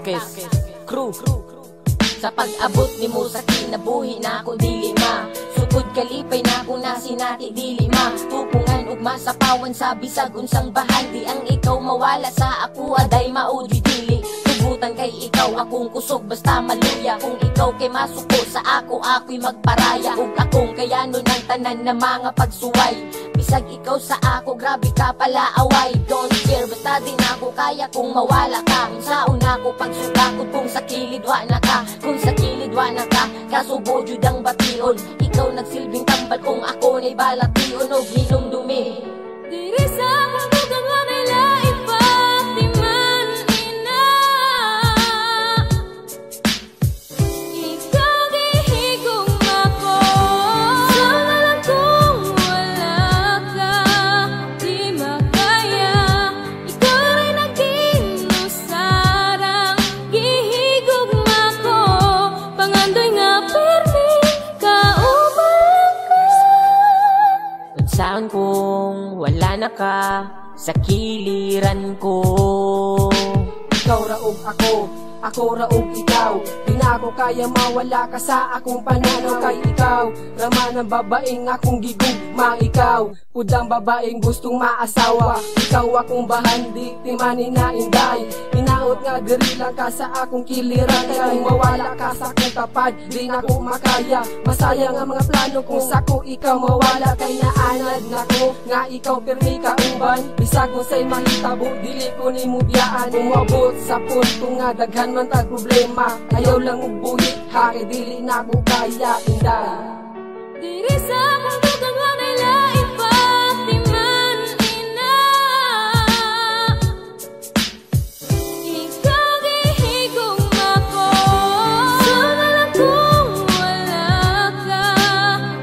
Lakes Crew. Sa pag-abot ni mo sa kinabuhi na ako dili ma, sukod kalipay na ako na sinati dili ma. Tupungan ug masapawan sa bisag unsang bahan, di ang ikaw mawala sa ako aday maudri dili. Tugutan kay ikaw akong kusog basta maluya, kung ikaw kay masuko sa ako'y magparaya. Ug akong kayano ng tanan na mga pagsuway, bisag ikaw sa ako grabe ka pala away. Don't care basta din ako kaya kung mawala ka. Unsaon ako pagsugakod kung sa kilid wa na ka, kung sa kilid wa na ka, kasubo jud ang bation. Ikaw nagsilbing tambal kung ako na'y balation o ginumdumi. Diri sa akong dugang nga nalain pati man ina, ikaw gihigong ako. Sama lang kung wala ka, di makaya. Ikaw rin nagkinusarang gihigong ako. Pangandoy nga permi, kauban ka. Unsaon kung wala na ka sa kiliran ko. Ikaw raog ako raog ikaw. Di na ako kaya mawala ka sa akong pananaw. Kay ikaw, raman ang babaeng akong gigugma. Ikaw, pudang babaeng gustong maasawa. Ikaw akong bahandi, timani na inday. Hinaot nga diri lang ka sa akong kiliran. Kaya kung mawala ka sa akong tapad, di na ko makaya. Masaya nga mga plano kung sako ikaw mawala. Kay naanad na ko nga ikaw pirmi ka uban. Bisag kung sa'y mahitabo, dili ko ni mubiyaan. Umabot sa punto nga daghan man tag problema. Ayaw lang ubuhi, kaya dili na ko kaya inday. Diri sa akong dugang nga nalain pati man ina, ikaw gihigong ako. Sama lang kung wala ka,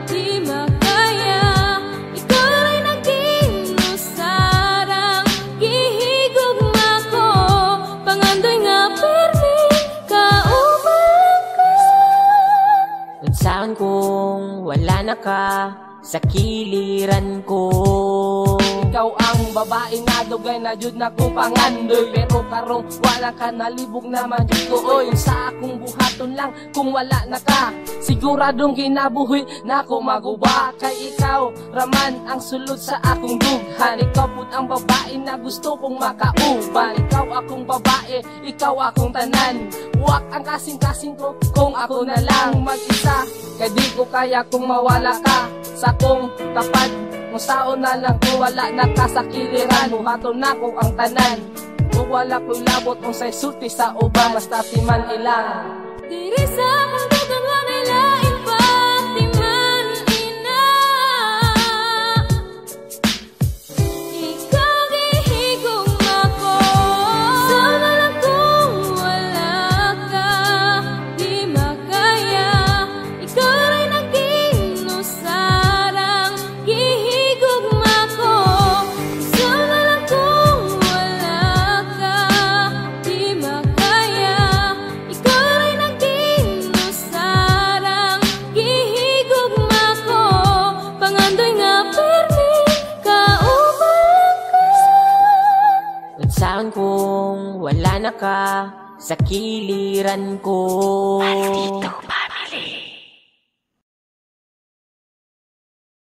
di makaya. Ikaw rin nagkinusarang gihigong ako. Pangandoy nga permi, kauban ka. Unsaon kung wala na ka sa kiliran ko. Ikaw ang babae nga dugay na jud na ko pangandoy. Pero karong wala ka nalibog naman jud ko oy. Sa akong buhaton lang kung wala na ka, siguradong kinabuhi na ko maguba. Kay ikaw raman ang sulod sa akong dughan. Ikaw pud ang babae na gusto kong makauban. Ikaw akong babae, ikaw akong tanan. Huwag ang kasing-kasing ko kung ako na lang mag-isa. Kay di ko kaya kung mawala ka sa kong tapad. Kung saon na lang kung wala na ka sa kiliran, buhaton na ko ang tanan. Kung wala ko'y labot kung sa'y sulti sa uban, basta timan ilang. Diri sa akong dugang nga nalain pati man ina, ikaw gihigong ako. Sama lang kung wala ka, di makaya. Ikaw rin nagkinusarang gihigong ako. Sama lang kung wala ka, di makaya. Ikaw rin nagkinusarang gihigong ako. Pangandoy nga permi, kauban ka. Unsaon kung wala na ka sa kiliran ko.